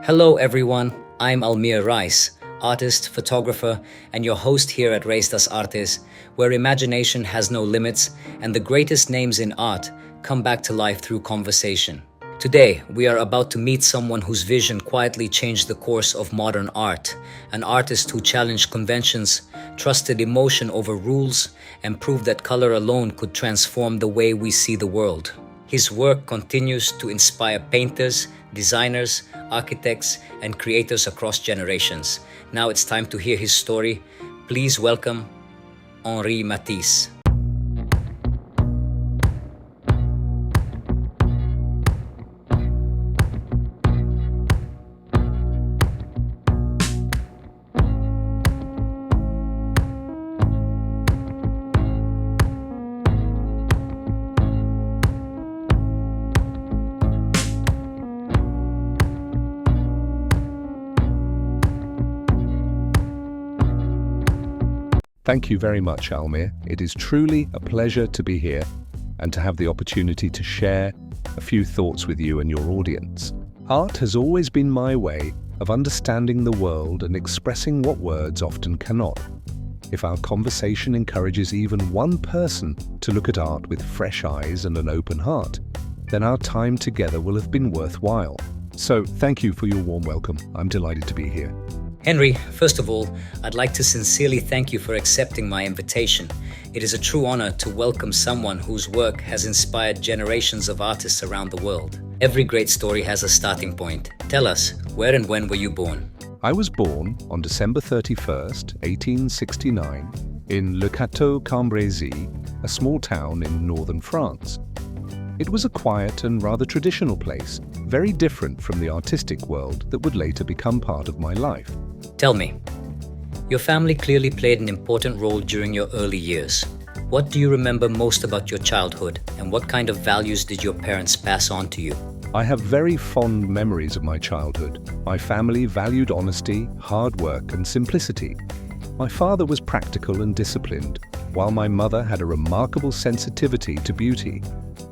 Hello everyone, I'm Almir Rice, artist, photographer, and your host here at Raise Das Artes, where imagination has no limits and the greatest names in art come back to life through conversation. Today, we are about to meet someone whose vision quietly changed the course of modern art, an artist who challenged conventions, trusted emotion over rules, and proved that color alone could transform the way we see the world. His work continues to inspire painters, designers, architects, and creators across generations. Now it's time to hear his story. Please welcome Henri Matisse. Thank you very much, Almir. It is truly a pleasure to be here and to have the opportunity to share a few thoughts with you and your audience. Art has always been my way of understanding the world and expressing what words often cannot. If our conversation encourages even one person to look at art with fresh eyes and an open heart, then our time together will have been worthwhile. So thank you for your warm welcome. I'm delighted to be here. Henri, first of all, I'd like to sincerely thank you for accepting my invitation. It is a true honor to welcome someone whose work has inspired generations of artists around the world. Every great story has a starting point. Tell us, where and when were you born? I was born on December 31st, 1869, in Le Cambrésis, a small town in northern France. It was a quiet and rather traditional place, very different from the artistic world that would later become part of my life. Tell me, your family clearly played an important role during your early years. What do you remember most about your childhood, and what kind of values did your parents pass on to you? I have very fond memories of my childhood. My family valued honesty, hard work, and simplicity. My father was practical and disciplined, while my mother had a remarkable sensitivity to beauty.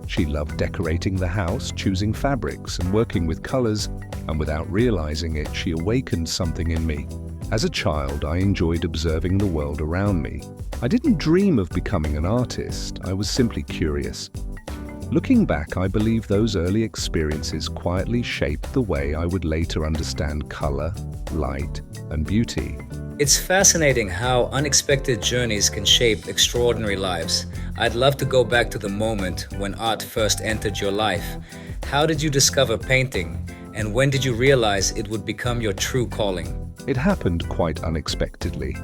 She loved decorating the house, choosing fabrics, and working with colors, and without realizing it, she awakened something in me. As a child, I enjoyed observing the world around me. I didn't dream of becoming an artist, I was simply curious. Looking back, I believe those early experiences quietly shaped the way I would later understand color, light, and beauty. It's fascinating how unexpected journeys can shape extraordinary lives. I'd love to go back to the moment when art first entered your life. How did you discover painting, and when did you realize it would become your true calling? It happened quite unexpectedly.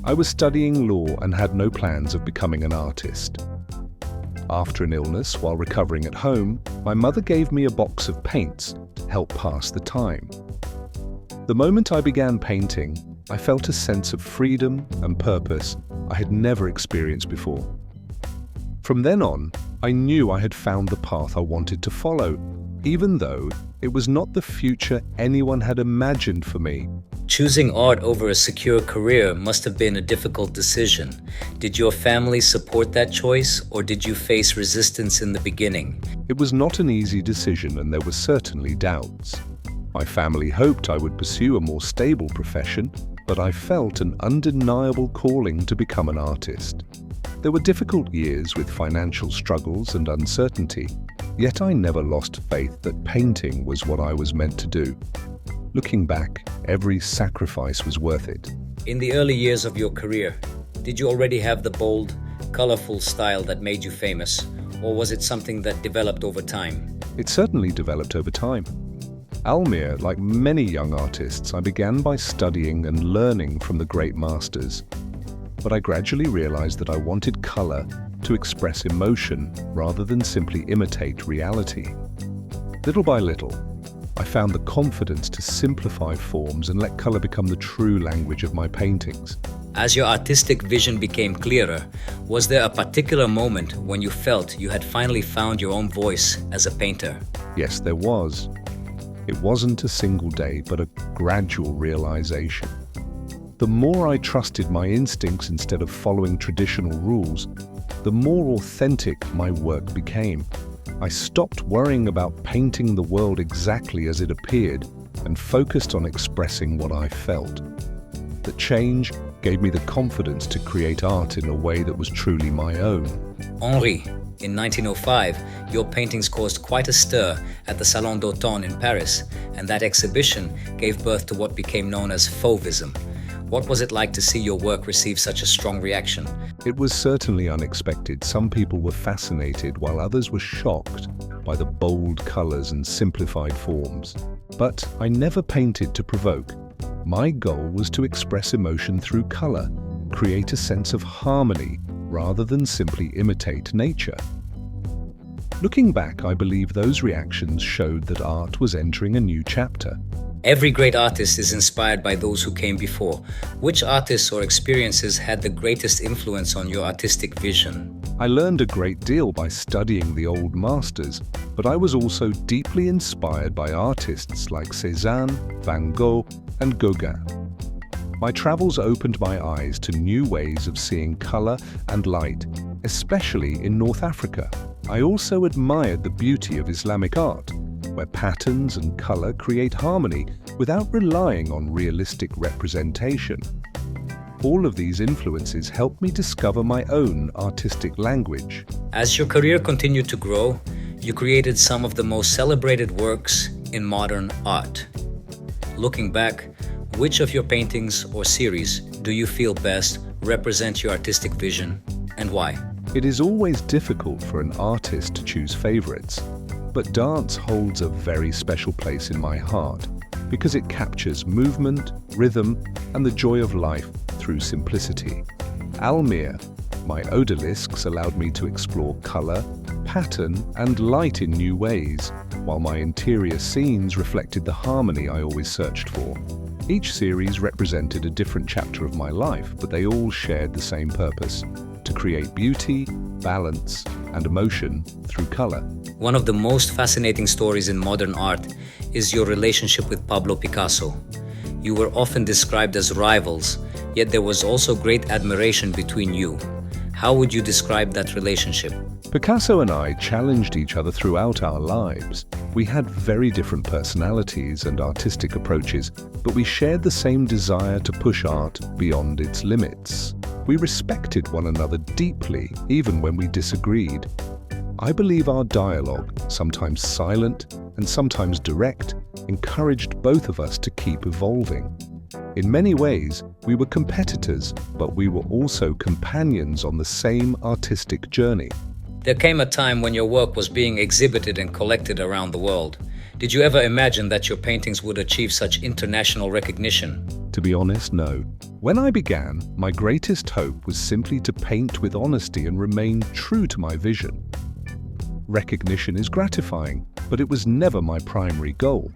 I was studying law and had no plans of becoming an artist. After an illness while recovering at home, my mother gave me a box of paints to help pass the time. The moment I began painting, I felt a sense of freedom and purpose I had never experienced before. From then on, I knew I had found the path I wanted to follow, even though it was not the future anyone had imagined for me. Choosing art over a secure career must have been a difficult decision. Did your family support that choice, or did you face resistance in the beginning? It was not an easy decision, and there were certainly doubts. My family hoped I would pursue a more stable profession, but I felt an undeniable calling to become an artist. There were difficult years with financial struggles and uncertainty, yet I never lost faith that painting was what I was meant to do. Looking back, every sacrifice was worth it. In the early years of your career, did you already have the bold, colorful style that made you famous, or was it something that developed over time? It certainly developed over time. Almir, like many young artists, I began by studying and learning from the great masters. But I gradually realized that I wanted color to express emotion rather than simply imitate reality. Little by little, I found the confidence to simplify forms and let color become the true language of my paintings. As your artistic vision became clearer, was there a particular moment when you felt you had finally found your own voice as a painter? Yes, there was. It wasn't a single day, but a gradual realization. The more I trusted my instincts instead of following traditional rules, the more authentic my work became. I stopped worrying about painting the world exactly as it appeared and and focused on expressing what I felt. The change gave me the confidence to create art in a way that was truly my own. Henri, in 1905, your paintings caused quite a stir at the Salon d'Automne in Paris, and that exhibition gave birth to what became known as fauvism. What was it like to see your work receive such a strong reaction? It was certainly unexpected. Some people were fascinated, while others were shocked by the bold colors and simplified forms. But I never painted to provoke. My goal was to express emotion through color, create a sense of harmony, rather than simply imitate nature. Looking back, I believe those reactions showed that art was entering a new chapter. Every great artist is inspired by those who came before. Which artists or experiences had the greatest influence on your artistic vision? I learned a great deal by studying the old masters, but I was also deeply inspired by artists like Cézanne, Van Gogh, and Gauguin. My travels opened my eyes to new ways of seeing color and light, especially in North Africa. I also admired the beauty of Islamic art, where patterns and color create harmony without relying on realistic representation. All of these influences helped me discover my own artistic language. As your career continued to grow, you created some of the most celebrated works in modern art. Looking back, which of your paintings or series do you feel best represent your artistic vision, and why? It is always difficult for an artist to choose favorites, but dance holds a very special place in my heart because it captures movement, rhythm, and the joy of life through simplicity. Almir, my odalisques allowed me to explore color, pattern, and light in new ways, while my interior scenes reflected the harmony I always searched for. Each series represented a different chapter of my life, but they all shared the same purpose: to create beauty, balance, and emotion through color. One of the most fascinating stories in modern art is your relationship with Pablo Picasso. You were often described as rivals, yet there was also great admiration between you. How would you describe that relationship? Picasso and I challenged each other throughout our lives. We had very different personalities and artistic approaches, but we shared the same desire to push art beyond its limits. We respected one another deeply, even when we disagreed. I believe our dialogue, sometimes silent and sometimes direct, encouraged both of us to keep evolving. In many ways, we were competitors, but we were also companions on the same artistic journey. There came a time when your work was being exhibited and collected around the world. Did you ever imagine that your paintings would achieve such international recognition? To be honest, no. When I began, my greatest hope was simply to paint with honesty and remain true to my vision. Recognition is gratifying, but it was never my primary goal.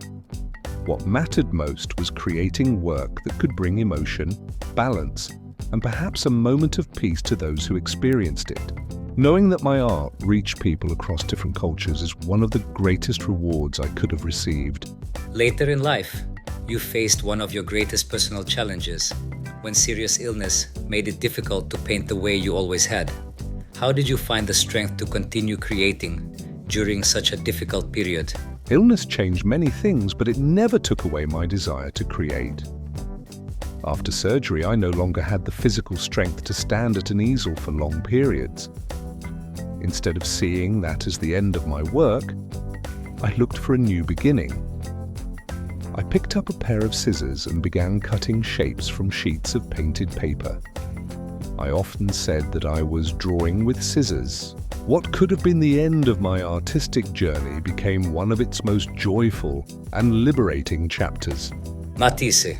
What mattered most was creating work that could bring emotion, balance, and perhaps a moment of peace to those who experienced it. Knowing that my art reached people across different cultures is one of the greatest rewards I could have received. Later in life, you faced one of your greatest personal challenges, when serious illness made it difficult to paint the way you always had. How did you find the strength to continue creating during such a difficult period? Illness changed many things, but it never took away my desire to create. After surgery, I no longer had the physical strength to stand at an easel for long periods. Instead of seeing that as the end of my work, I looked for a new beginning. I picked up a pair of scissors and began cutting shapes from sheets of painted paper. I often said that I was drawing with scissors. What could have been the end of my artistic journey became one of its most joyful and liberating chapters. Matisse.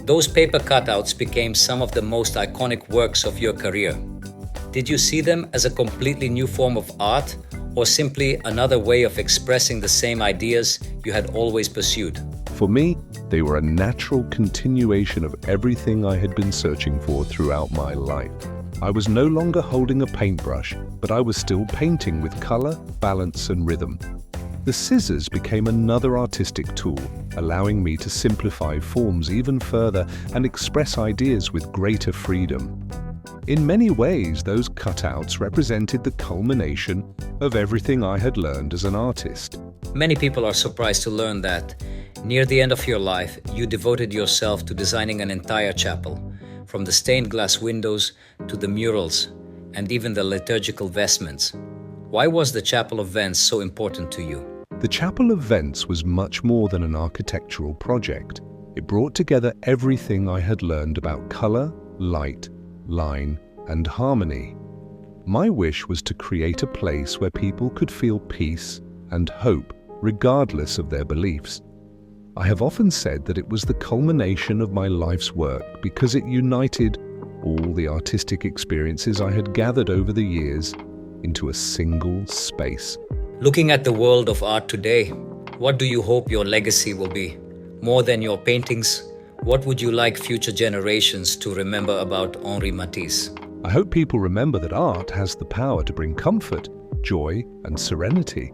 Those paper cutouts became some of the most iconic works of your career. Did you see them as a completely new form of art, or simply another way of expressing the same ideas you had always pursued? For me, they were a natural continuation of everything I had been searching for throughout my life. I was no longer holding a paintbrush, but I was still painting with color, balance, and rhythm. The scissors became another artistic tool, allowing me to simplify forms even further and express ideas with greater freedom. In many ways, those cutouts represented the culmination of everything I had learned as an artist. Many people are surprised to learn that Near the end of your life, you devoted yourself to designing an entire chapel, from the stained glass windows to the murals and even the liturgical vestments. Why was the Chapel of Vence so important to you? The Chapel of Vence was much more than an architectural project. It brought together everything I had learned about color, light, line, and harmony. My wish was to create a place where people could feel peace and hope, regardless of their beliefs. I have often said that it was the culmination of my life's work because it united all the artistic experiences I had gathered over the years into a single space. Looking at the world of art today, what do you hope your legacy will be? More than your paintings, what would you like future generations to remember about Henri Matisse? I hope people remember that art has the power to bring comfort, joy, and serenity.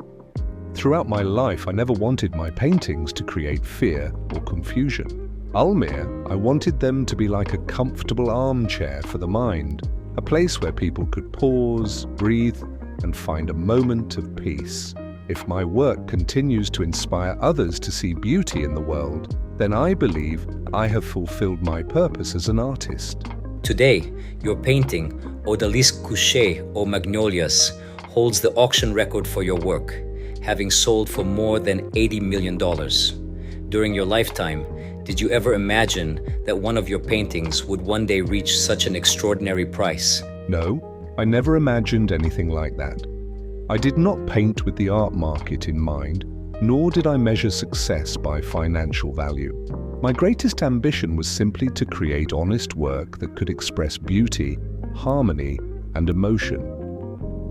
Throughout my life, I never wanted my paintings to create fear or confusion. Almir, I wanted them to be like a comfortable armchair for the mind, a place where people could pause, breathe, and find a moment of peace. If my work continues to inspire others to see beauty in the world, then I believe I have fulfilled my purpose as an artist. Today, your painting, Odalisque Couché or Magnolias, holds the auction record for your work, having sold for more than $80 million. During your lifetime, did you ever imagine that one of your paintings would one day reach such an extraordinary price? No, I never imagined anything like that. I did not paint with the art market in mind, nor did I measure success by financial value. My greatest ambition was simply to create honest work that could express beauty, harmony, and emotion.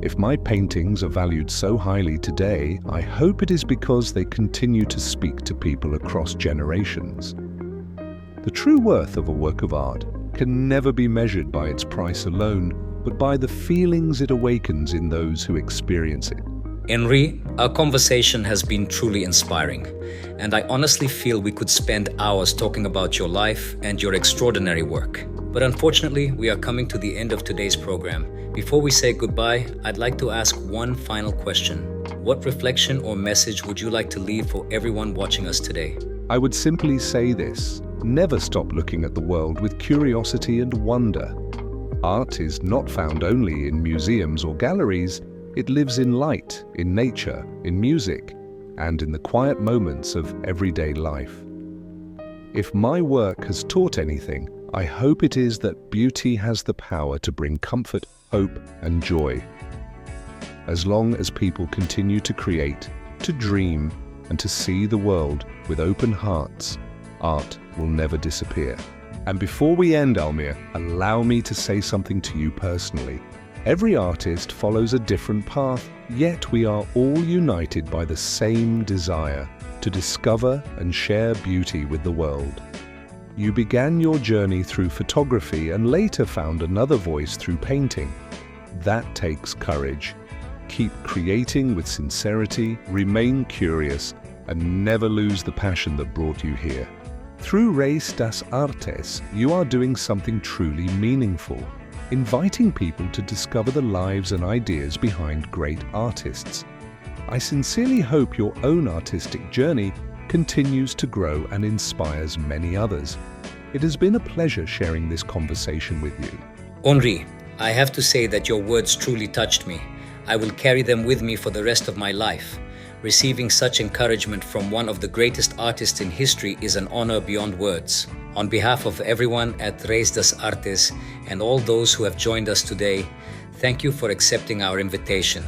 If my paintings are valued so highly today, I hope it is because they continue to speak to people across generations. The true worth of a work of art can never be measured by its price alone, but by the feelings it awakens in those who experience it. Henri, our conversation has been truly inspiring, and I honestly feel we could spend hours talking about your life and your extraordinary work. But unfortunately, we are coming to the end of today's program. Before we say goodbye, I'd like to ask one final question. What reflection or message would you like to leave for everyone watching us today? I would simply say this: never stop looking at the world with curiosity and wonder. Art is not found only in museums or galleries. It lives in light, in nature, in music, and in the quiet moments of everyday life. If my work has taught anything, I hope it is that beauty has the power to bring comfort, hope, and joy. As long as people continue to create, to dream, and to see the world with open hearts, art will never disappear. And before we end, Almir, allow me to say something to you personally. Every artist follows a different path, yet we are all united by the same desire to discover and share beauty with the world. You began your journey through photography and later found another voice through painting. That takes courage. Keep creating with sincerity, remain curious, and never lose the passion that brought you here. Through Reis das Artes, you are doing something truly meaningful, inviting people to discover the lives and ideas behind great artists. I sincerely hope your own artistic journey continues to grow and inspires many others. It has been a pleasure sharing this conversation with you. Henri, I have to say that your words truly touched me. I will carry them with me for the rest of my life. Receiving such encouragement from one of the greatest artists in history is an honor beyond words. On behalf of everyone at Reis das Artes and all those who have joined us today, thank you for accepting our invitation.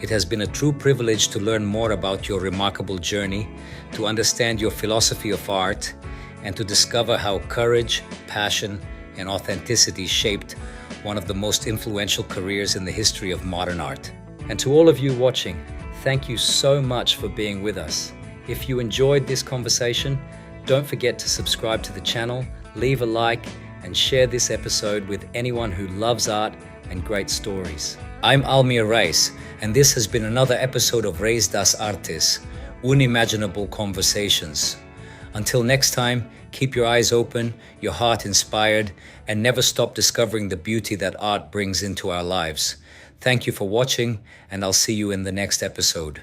It has been a true privilege to learn more about your remarkable journey, to understand your philosophy of art, and to discover how courage, passion, and authenticity shaped one of the most influential careers in the history of modern art. And to all of you watching, thank you so much for being with us. If you enjoyed this conversation, don't forget to subscribe to the channel, leave a like, and share this episode with anyone who loves art and great stories. I'm Almir Reis, and this has been another episode of Reis das Artes, Unimaginable Conversations. Until next time, keep your eyes open, your heart inspired, and never stop discovering the beauty that art brings into our lives. Thank you for watching, and I'll see you in the next episode.